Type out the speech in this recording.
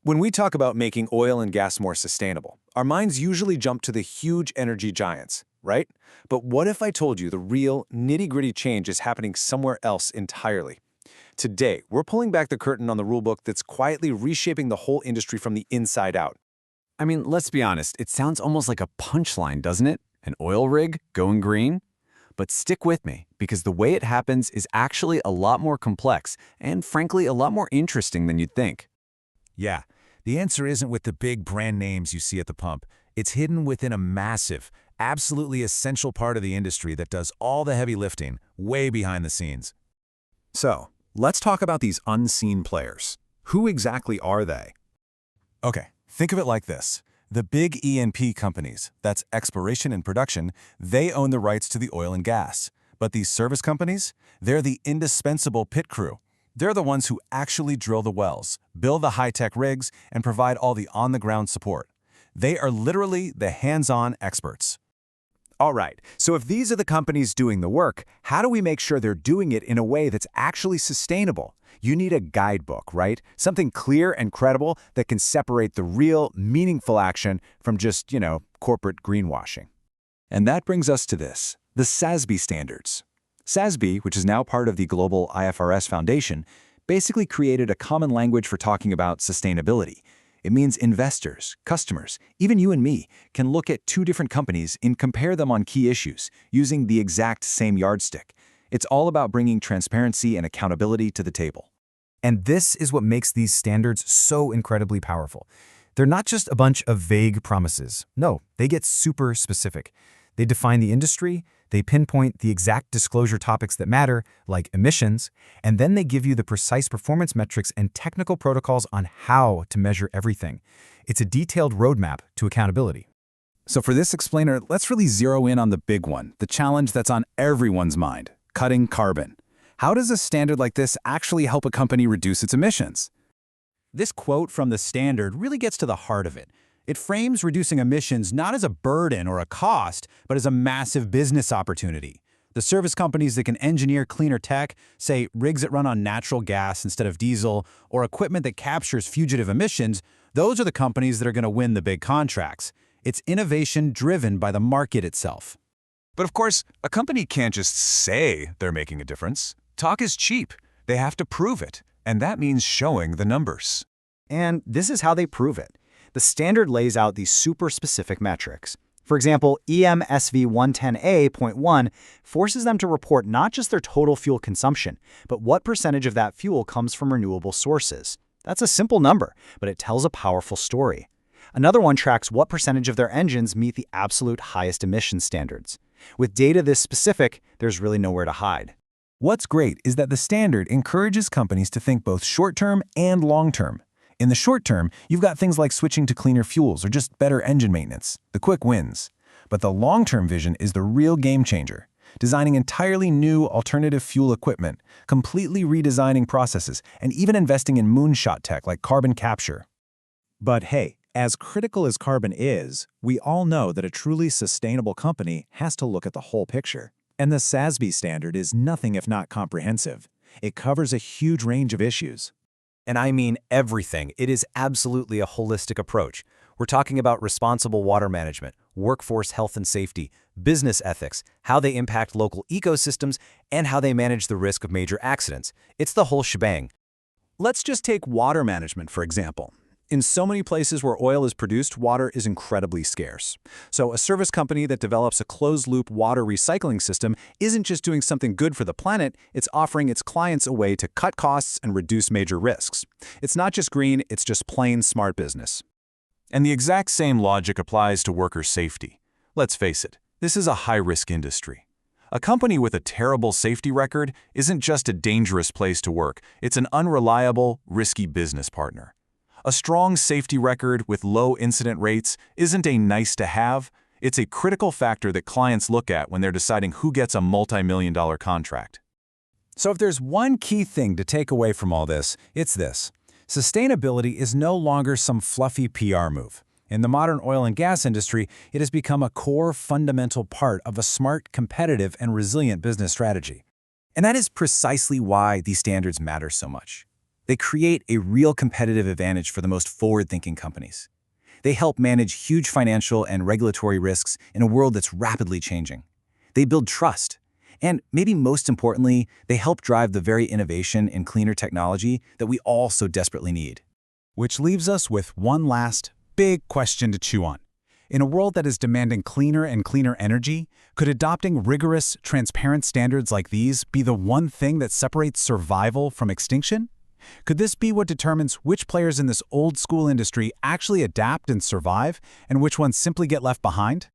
When we talk about making oil and gas more sustainable, our minds usually jump to the huge energy giants, right? But what if I told you the real, nitty-gritty change is happening somewhere else entirely? Today, we're pulling back the curtain on the rulebook that's quietly reshaping the whole industry from the inside out. I mean, let's be honest, it sounds almost like a punchline, doesn't it? An oil rig going green? But stick with me, because the way it happens is actually a lot more complex and, frankly, a lot more interesting than you'd think. Yeah, the answer isn't with the big brand names you see at the pump. It's hidden within a massive, absolutely essential part of the industry that does all the heavy lifting, way behind the scenes. So, let's talk about these unseen players. Who exactly are they? Okay, think of it like this. The big E&P companies, that's exploration and production, they own the rights to the oil and gas. But these service companies, they're the indispensable pit crew. They're the ones who actually drill the wells, build the high-tech rigs, and provide all the on-the-ground support. They are literally the hands-on experts. All right, so if these are the companies doing the work, how do we make sure they're doing it in a way that's actually sustainable? You need a guidebook, right? Something clear and credible that can separate the real, meaningful action from just, corporate greenwashing. And that brings us to this, the SASB standards. SASB, which is now part of the global IFRS Foundation, basically created a common language for talking about sustainability. It means investors, customers, even you and me, can look at two different companies and compare them on key issues using the exact same yardstick. It's all about bringing transparency and accountability to the table. And this is what makes these standards so incredibly powerful. They're not just a bunch of vague promises. No, they get super specific. They define the industry, they pinpoint the exact disclosure topics that matter, like emissions, and then they give you the precise performance metrics and technical protocols on how to measure everything. It's a detailed roadmap to accountability. So for this explainer, let's really zero in on the big one, the challenge that's on everyone's mind, cutting carbon. How does a standard like this actually help a company reduce its emissions? This quote from the standard really gets to the heart of it. It frames reducing emissions not as a burden or a cost, but as a massive business opportunity. The service companies that can engineer cleaner tech, say rigs that run on natural gas instead of diesel, or equipment that captures fugitive emissions, those are the companies that are going to win the big contracts. It's innovation driven by the market itself. But of course, a company can't just say they're making a difference. Talk is cheap. They have to prove it, and that means showing the numbers. And this is how they prove it. The standard lays out these super specific metrics. For example, EMSV 110A.1 forces them to report not just their total fuel consumption, but what percentage of that fuel comes from renewable sources. That's a simple number, but it tells a powerful story. Another one tracks what percentage of their engines meet the absolute highest emission standards. With data this specific, there's really nowhere to hide. What's great is that the standard encourages companies to think both short-term and long-term. In the short term, you've got things like switching to cleaner fuels or just better engine maintenance, the quick wins. But the long-term vision is the real game changer, designing entirely new alternative fuel equipment, completely redesigning processes, and even investing in moonshot tech like carbon capture. But hey, as critical as carbon is, we all know that a truly sustainable company has to look at the whole picture. And the SASB standard is nothing if not comprehensive. It covers a huge range of issues. And I mean everything. It is absolutely a holistic approach. We're talking about responsible water management, workforce health and safety, business ethics, how they impact local ecosystems, and how they manage the risk of major accidents. It's the whole shebang. Let's just take water management, for example. In so many places where oil is produced, water is incredibly scarce. So a service company that develops a closed-loop water recycling system isn't just doing something good for the planet, it's offering its clients a way to cut costs and reduce major risks. It's not just green, it's just plain smart business. And the exact same logic applies to worker safety. Let's face it, this is a high-risk industry. A company with a terrible safety record isn't just a dangerous place to work, it's an unreliable, risky business partner. A strong safety record with low incident rates isn't a nice-to-have, it's a critical factor that clients look at when they're deciding who gets a multi-million-dollar contract. So if there's one key thing to take away from all this, it's this. Sustainability is no longer some fluffy PR move. In the modern oil and gas industry, it has become a core fundamental part of a smart, competitive, and resilient business strategy. And that is precisely why these standards matter so much. They create a real competitive advantage for the most forward-thinking companies. They help manage huge financial and regulatory risks in a world that's rapidly changing. They build trust. And maybe most importantly, they help drive the very innovation in cleaner technology that we all so desperately need. Which leaves us with one last big question to chew on. In a world that is demanding cleaner and cleaner energy, could adopting rigorous, transparent standards like these be the one thing that separates survival from extinction? Could this be what determines which players in this old-school industry actually adapt and survive, and which ones simply get left behind?